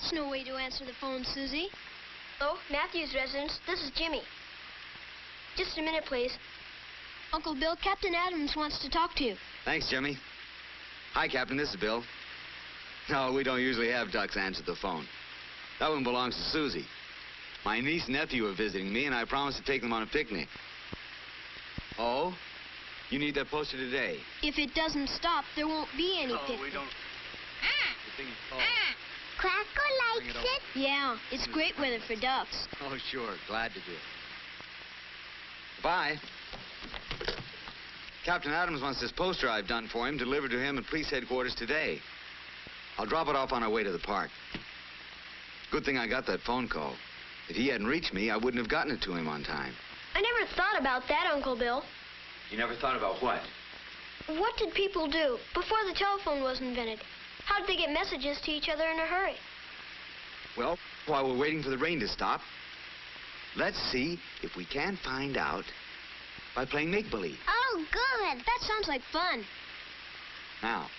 That's no way to answer the phone, Susie. Hello, Matthew's residence. This is Jimmy. Just a minute, please. Uncle Bill, Captain Adams wants to talk to you. Thanks, Jimmy. Hi, Captain. This is Bill. No, we don't usually have ducks answer the phone. That one belongs to Susie. My niece and nephew are visiting me, and I promised to take them on a picnic. Oh? You need that poster today? If it doesn't stop, there won't be any picnic. No, we don't. Cracker likes it? Yeah, it's great weather for ducks. Oh, sure. Glad to do it. Bye. Captain Adams wants this poster I've done for him delivered to him at police headquarters today. I'll drop it off on our way to the park. Good thing I got that phone call. If he hadn't reached me, I wouldn't have gotten it to him on time. I never thought about that, Uncle Bill. You never thought about what? What did people do before the telephone was invented? How did they get messages to each other in a hurry? Well, while we're waiting for the rain to stop, let's see if we can find out by playing make-believe. Oh, good. That sounds like fun. Now,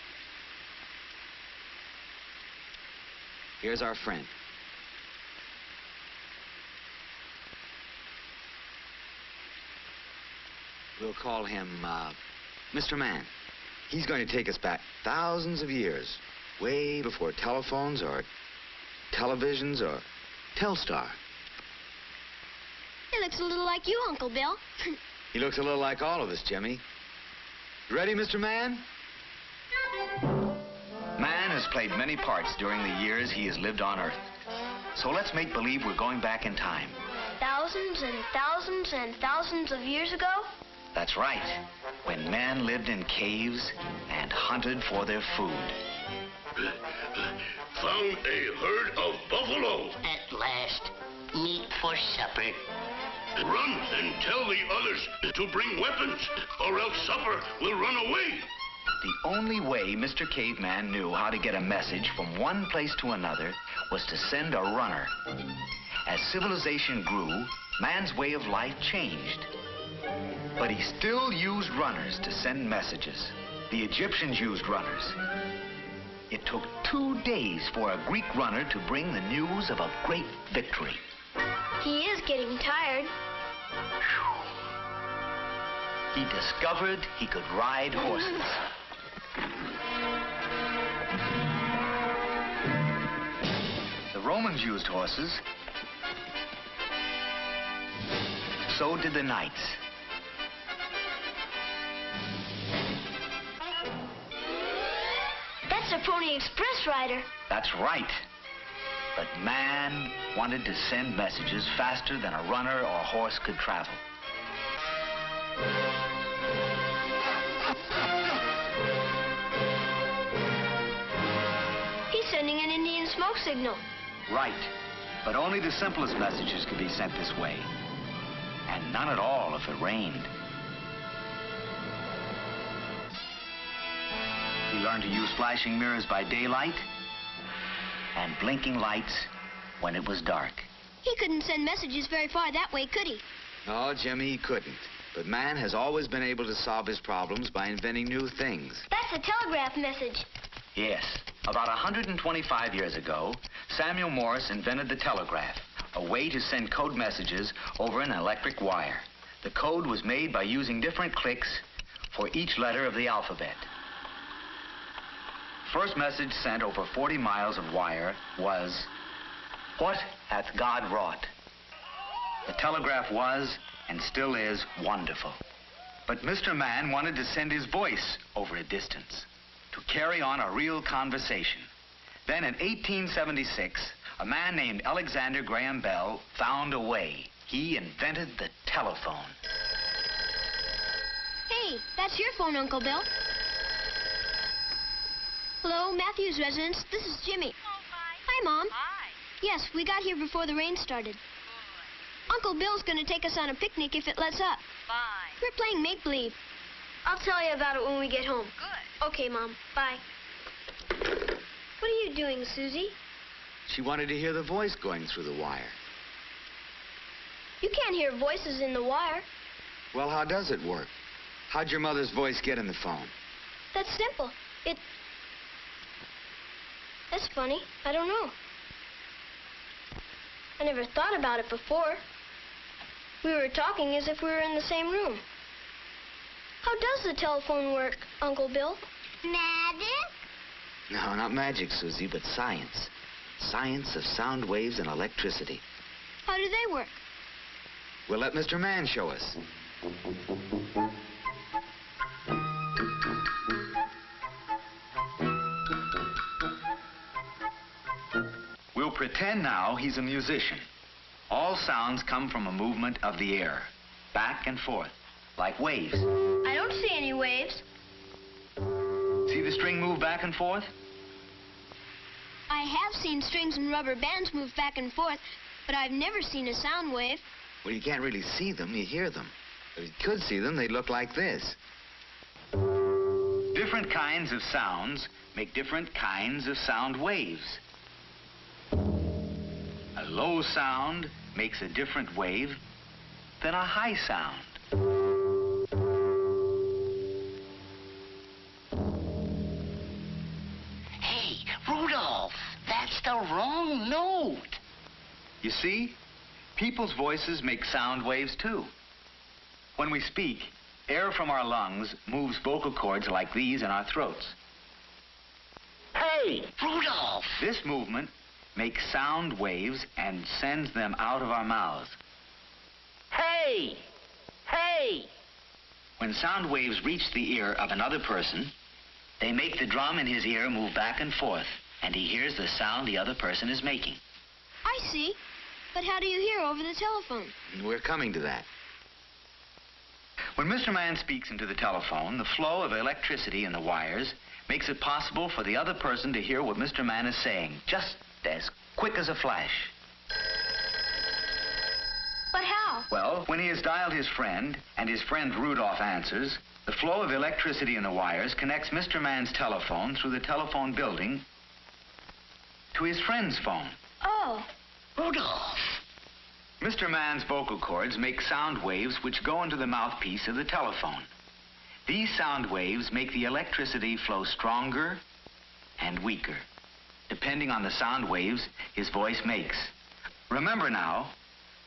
here's our friend. We'll call him, Mr. Man. He's going to take us back thousands of years, way before telephones or televisions or Telstar. He looks a little like you, Uncle Bill. He looks a little like all of us, Jimmy. You ready, Mr. Man? Man has played many parts during the years he has lived on Earth. So let's make believe we're going back in time. Thousands and thousands and thousands of years ago? That's right. When man lived in caves and hunted for their food. Found a herd of buffalo. At last, meat for supper. Run and tell the others to bring weapons, or else supper will run away. The only way Mr. Caveman knew how to get a message from one place to another was to send a runner. As civilization grew, man's way of life changed. But he still used runners to send messages. The Egyptians used runners. It took 2 days for a Greek runner to bring the news of a great victory. He is getting tired. He discovered he could ride horses. The Romans used horses. So did the knights. That's a Pony Express rider. That's right. But man wanted to send messages faster than a runner or horse could travel. He's sending an Indian smoke signal. Right. But only the simplest messages could be sent this way. And none at all if it rained. He learned to use flashing mirrors by daylight and blinking lights when it was dark. He couldn't send messages very far that way, could he? No, Jimmy, he couldn't. But man has always been able to solve his problems by inventing new things. That's a telegraph message. Yes. About 125 years ago, Samuel Morse invented the telegraph, a way to send code messages over an electric wire. The code was made by using different clicks for each letter of the alphabet. First message sent over 40 miles of wire was, "What hath God wrought?" The telegraph was, and still is, wonderful. But Mr. Man wanted to send his voice over a distance, to carry on a real conversation. Then in 1876, a man named Alexander Graham Bell found a way. He invented the telephone. Hey, that's your phone, Uncle Bill. Hello, Matthew's residence. This is Jimmy. Oh, hi. Hi, Mom. Hi. Yes, we got here before the rain started. Uncle Bill's going to take us on a picnic if it lets up. Fine. We're playing make-believe. I'll tell you about it when we get home. Good. Okay, Mom. Bye. What are you doing, Susie? She wanted to hear the voice going through the wire. You can't hear voices in the wire. Well, how does it work? How'd your mother's voice get in the phone? That's simple. That's funny. I don't know. I never thought about it before. We were talking as if we were in the same room. How does the telephone work, Uncle Bill? Magic? No, not magic, Susie, but science. Science of sound waves and electricity. How do they work? We'll let Mr. Mann show us. We'll pretend now he's a musician. All sounds come from a movement of the air, back and forth, like waves. I don't see any waves. See the string move back and forth? I have seen strings and rubber bands move back and forth, but I've never seen a sound wave. Well, you can't really see them, you hear them. If you could see them, they'd look like this. Different kinds of sounds make different kinds of sound waves. A low sound makes a different wave than a high sound. Hey, Rudolph, that's the wrong note. You see, people's voices make sound waves too. When we speak, air from our lungs moves vocal cords like these in our throats. Hey, Rudolph. This movement makes sound waves and sends them out of our mouths. Hey, hey. When sound waves reach the ear of another person, they make the drum in his ear move back and forth, and he hears the sound the other person is making. I see. But how do you hear over the telephone? We're coming to that. When Mr. Mann speaks into the telephone, the flow of electricity in the wires makes it possible for the other person to hear what Mr. Mann is saying, just as quick as a flash. But how? Well, when he has dialed his friend, and his friend Rudolph answers, the flow of electricity in the wires connects Mr. Mann's telephone through the telephone building to his friend's phone. Oh. Rudolph. Mr. Mann's vocal cords make sound waves which go into the mouthpiece of the telephone. These sound waves make the electricity flow stronger and weaker, depending on the sound waves his voice makes. Remember now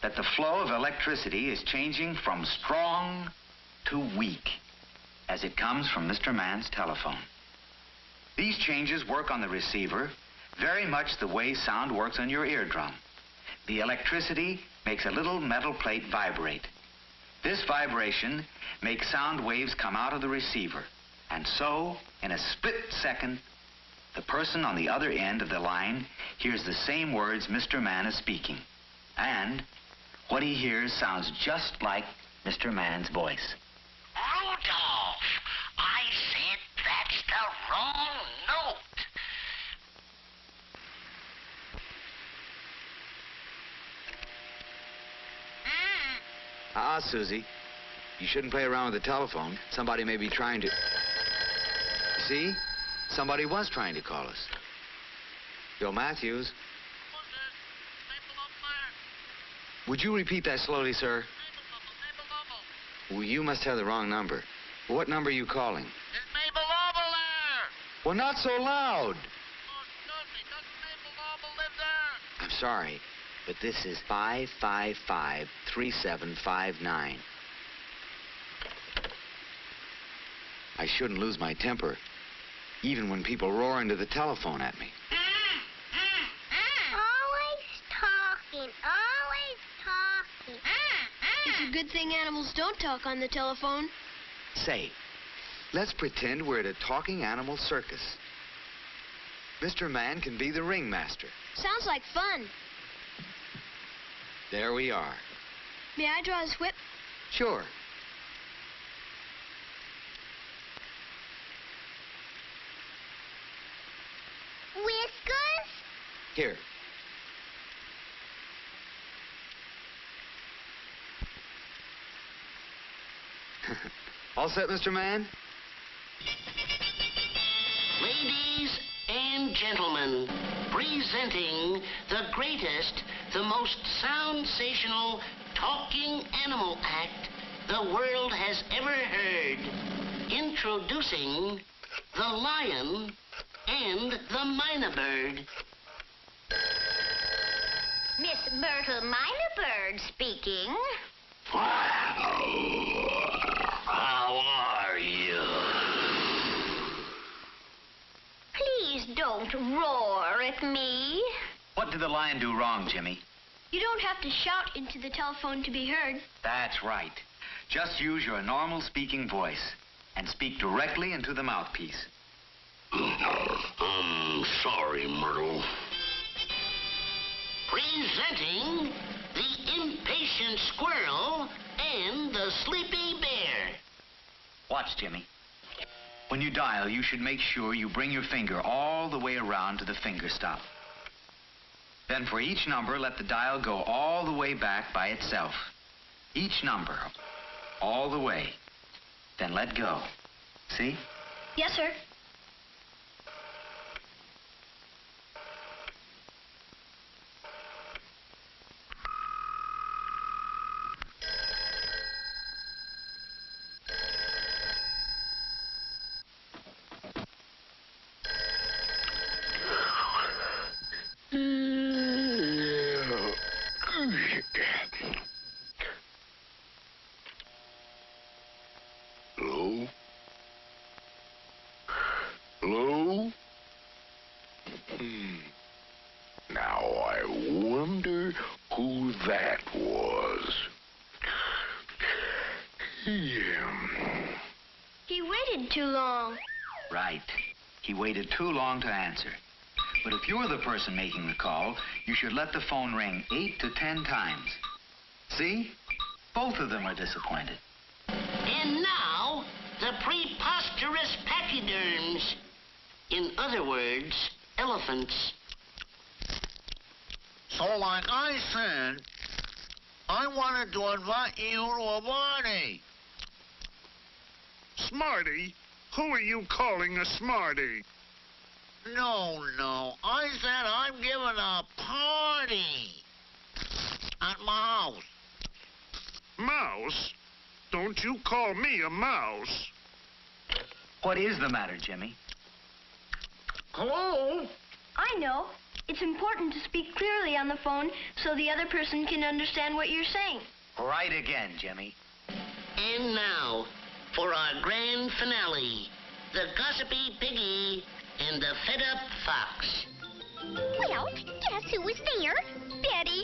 that the flow of electricity is changing from strong to weak as it comes from Mr. Mann's telephone. These changes work on the receiver very much the way sound works on your eardrum. The electricity makes a little metal plate vibrate. This vibration makes sound waves come out of the receiver. And so, in a split second, the person on the other end of the line hears the same words Mr. Mann is speaking. And what he hears sounds just like Mr. Mann's voice. Rudolph, I said that's the wrong note. Susie, you shouldn't play around with the telephone. Somebody may be trying to... See? Somebody was trying to call us. Bill Matthews. Would you repeat that slowly, sir? Well, you must have the wrong number. What number are you calling? It's Mabel Noble there. Well, not so loud. Oh, excuse me. Doesn't Mabel Noble live there? I'm sorry, but this is 555-3759. I shouldn't lose my temper, even when people roar into the telephone at me. Always talking. It's a good thing animals don't talk on the telephone. Say, let's pretend we're at a talking animal circus. Mr. Mann can be the ringmaster. Sounds like fun. There we are. May I draw his whip? Sure. Whiskers? Here. All set, Mr. Mann? Ladies and gentlemen, presenting the greatest, the most sensational talking animal act the world has ever heard. Introducing the lion and the mynah bird. Miss Myrtle Minor Bird speaking. How are you? Please don't roar at me. What did the lion do wrong, Jimmy? You don't have to shout into the telephone to be heard. That's right. Just use your normal speaking voice and speak directly into the mouthpiece. I'm sorry, Myrtle. Presenting the impatient squirrel and the sleepy bear. Watch, Jimmy. When you dial, you should make sure you bring your finger all the way around to the finger stop. Then for each number, let the dial go all the way back by itself. Each number, all the way. Then let go. See? Yes, sir. Hello? Hello? Now I wonder who that was. Yeah. He waited too long. Right. He waited too long to answer. But if you're the person making the call, you should let the phone ring 8 to 10 times. See? Both of them are disappointed. And now, the preposterous pachyderms. In other words, elephants. So like I said, I wanted to invite you to a party. Smarty? Who are you calling a smarty? No. I said I'm giving a party at my house. Mouse? Don't you call me a mouse. What is the matter, Jimmy? Hello? I know. It's important to speak clearly on the phone so the other person can understand what you're saying. Right again, Jimmy. And now, for our grand finale, the gossipy piggy and the fed-up fox. Well, guess who was there? Betty.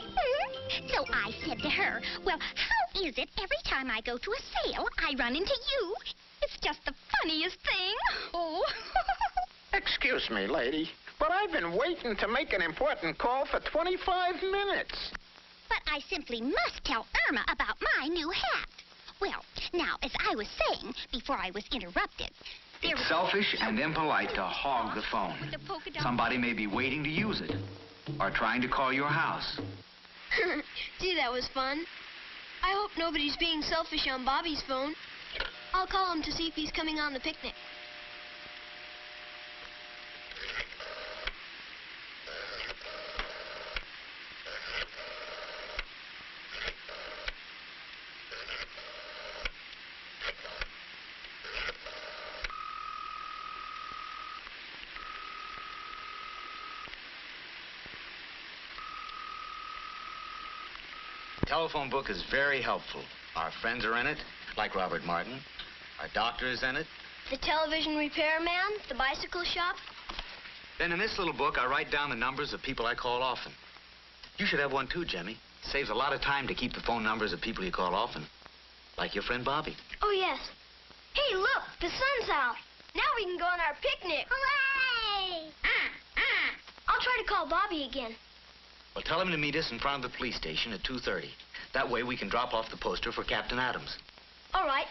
So I said to her, well, how is it every time I go to a sale, I run into you? It's just the funniest thing. Oh. Excuse me, lady, but I've been waiting to make an important call for 25 minutes. But I simply must tell Irma about my new hat. Well, now, as I was saying before I was interrupted, there It's was selfish and impolite to hog the phone. with the polka dot. Somebody may be waiting to use it or trying to call your house. Gee, that was fun. I hope nobody's being selfish on Bobby's phone. I'll call him to see if he's coming on the picnic. The telephone book is very helpful. Our friends are in it, like Robert Martin. Our doctor is in it. The television repairman, the bicycle shop. Then in this little book, I write down the numbers of people I call often. You should have one too, Jimmy. It saves a lot of time to keep the phone numbers of people you call often. Like your friend Bobby. Oh, yes. Hey, look, the sun's out. Now we can go on our picnic. Hooray! I'll try to call Bobby again. Well, tell him to meet us in front of the police station at 2:30. That way we can drop off the poster for Captain Adams. All right.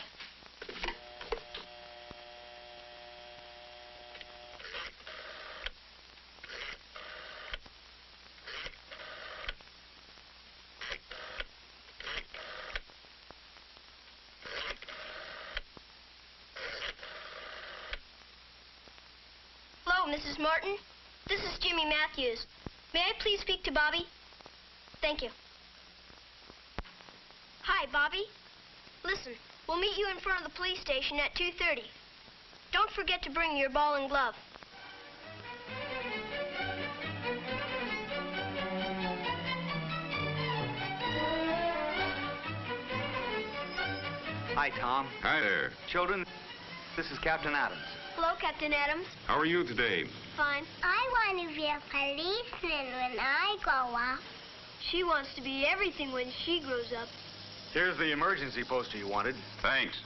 Hello, Mrs. Martin. This is Jimmy Matthews. May I please speak to Bobby? Thank you. Hi, Bobby. Listen, we'll meet you in front of the police station at 2:30. Don't forget to bring your ball and glove. Hi, Tom. Hi there. Children, this is Captain Adams. Hello, Captain Adams. How are you today? Fine. I want to be a policeman when I grow up. She wants to be everything when she grows up. Here's the emergency poster you wanted. Thanks.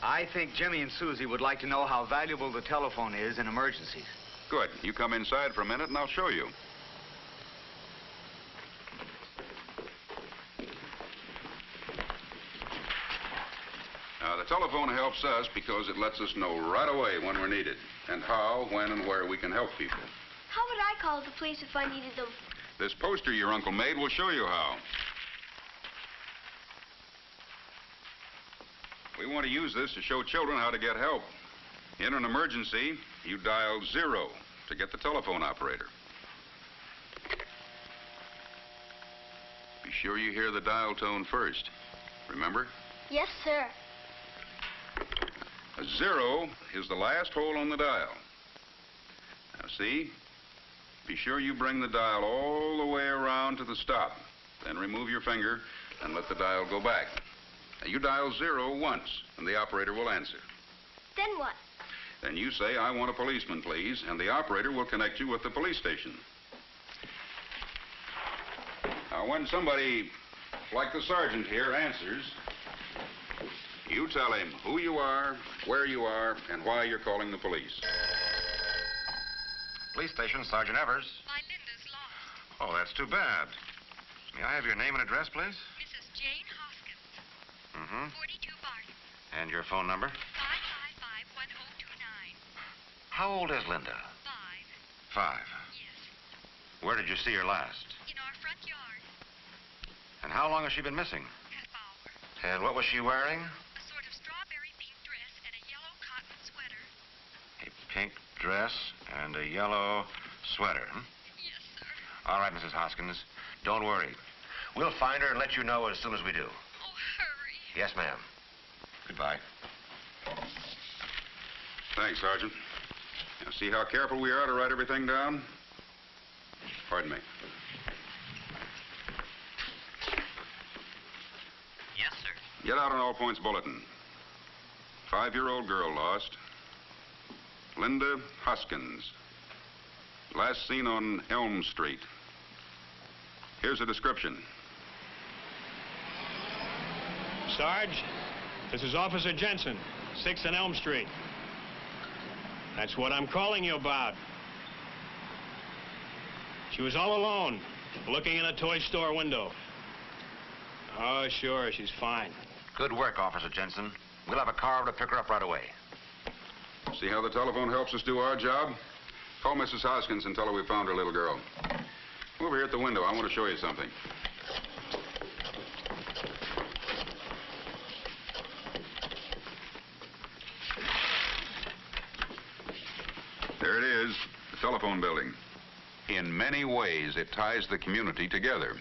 I think Jimmy and Susie would like to know how valuable the telephone is in emergencies. Good. You come inside for a minute and I'll show you. Now, the telephone helps us because it lets us know right away when we're needed and how, when, and where we can help people. How would I call the police if I needed them? This poster your uncle made will show you how. We want to use this to show children how to get help. In an emergency, you dial 0 to get the telephone operator. Be sure you hear the dial tone first. Remember? Yes, sir. A 0 is the last hole on the dial. Now, see? Be sure you bring the dial all the way around to the stop. Then remove your finger and let the dial go back. Now, you dial 0 once, and the operator will answer. Then what? Then you say, "I want a policeman, please," and the operator will connect you with the police station. Now, when somebody, like the sergeant here, answers, you tell him who you are, where you are, and why you're calling the police. Police station, Sergeant Evers. My Linda's lost. Oh, that's too bad. May I have your name and address, please? Mrs. Jane Hoskins. Mm-hmm. 42 Barton. And your phone number? 555-1029. How old is Linda? 5. 5. Yes. Where did you see her last? In our front yard. And how long has she been missing? Half hour. And what was she wearing? A sort of strawberry pink dress and a yellow cotton sweater. A pink dress and a yellow sweater. Yes, sir. All right, Mrs. Hoskins. Don't worry. We'll find her and let you know as soon as we do. Oh, hurry. Yes, ma'am. Goodbye. Thanks, Sergeant. Now, see how careful we are to write everything down? Pardon me. Yes, sir. Get out an all points bulletin. 5-year-old girl lost. Linda Hoskins. Last seen on Elm Street. Here's a description. Sarge, this is Officer Jensen, 6th and Elm Street. That's what I'm calling you about. She was all alone, looking in a toy store window. Oh, sure, she's fine. Good work, Officer Jensen. We'll have a car to pick her up right away. See how the telephone helps us do our job? Call Mrs. Hoskins and tell her we found her little girl. Over here at the window, I want to show you something. There it is, the telephone building. In many ways, it ties the community together.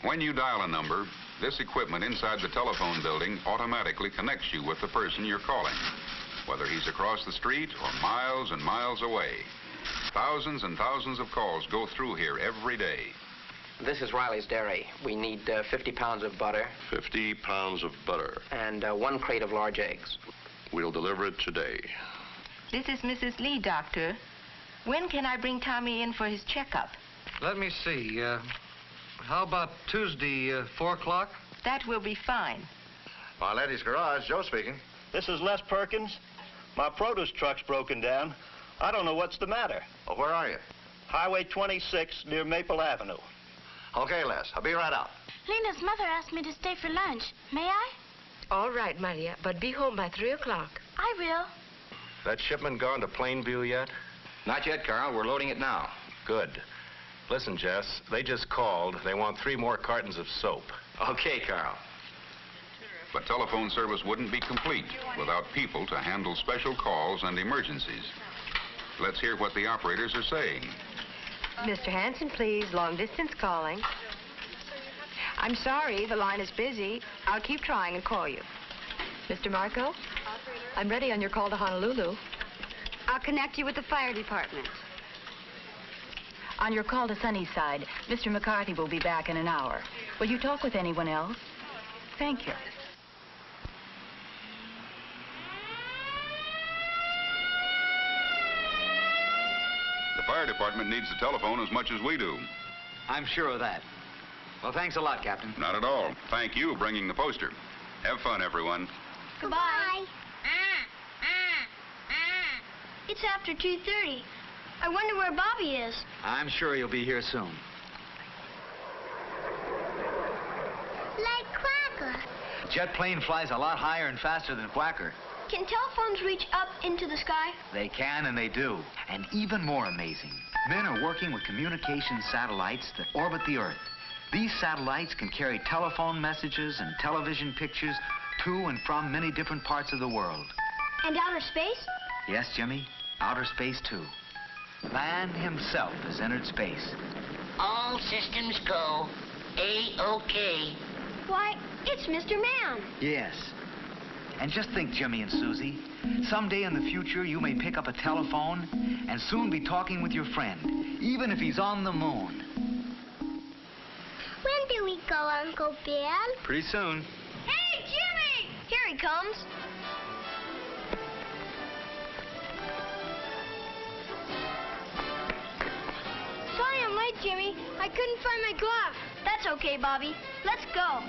When you dial a number, this equipment inside the telephone building automatically connects you with the person you're calling, whether he's across the street or miles and miles away. Thousands and thousands of calls go through here every day. This is Riley's Dairy. We need 50 pounds of butter. 50 pounds of butter. And 1 crate of large eggs. We'll deliver it today. This is Mrs. Lee, Doctor. When can I bring Tommy in for his checkup? Let me see. How about Tuesday, 4 o'clock? That will be fine. My lady's garage, Joe speaking. This is Les Perkins. My produce truck's broken down. I don't know what's the matter. Well, where are you? Highway 26 near Maple Avenue. Okay, Les. I'll be right out. Lena's mother asked me to stay for lunch. May I? All right, Maria, but be home by 3 o'clock. I will. That shipment gone to Plainview yet? Not yet, Carl. We're loading it now. Good. Listen, Jess, they just called. They want 3 more cartons of soap. Okay, Carl. But telephone service wouldn't be complete without people to handle special calls and emergencies. Let's hear what the operators are saying. Mr. Hanson, please. Long distance calling. I'm sorry, the line is busy. I'll keep trying and call you. Mr. Marco, I'm ready on your call to Honolulu. I'll connect you with the fire department. On your call to Sunnyside, Mr. McCarthy will be back in an hour. Will you talk with anyone else? Thank you. The fire department needs the telephone as much as we do. I'm sure of that. Well, thanks a lot, Captain. Not at all. Thank you for bringing the poster. Have fun, everyone. Goodbye. It's after 2:30. I wonder where Bobby is. I'm sure he'll be here soon. Like Quacker. Jet plane flies a lot higher and faster than Quacker. Can telephones reach up into the sky? They can and they do. And even more amazing, men are working with communication satellites that orbit the Earth. These satellites can carry telephone messages and television pictures to and from many different parts of the world. And outer space? Yes, Jimmy, outer space too. Man himself has entered space. All systems go. A-OK. Why, it's Mr. Man. Yes. And just think, Jimmy and Susie, someday in the future you may pick up a telephone and soon be talking with your friend, even if he's on the moon. When do we go, Uncle Bill? Pretty soon. Hey, Jimmy! Here he comes. Sorry I'm late, Jimmy. I couldn't find my glove. That's okay, Bobby. Let's go.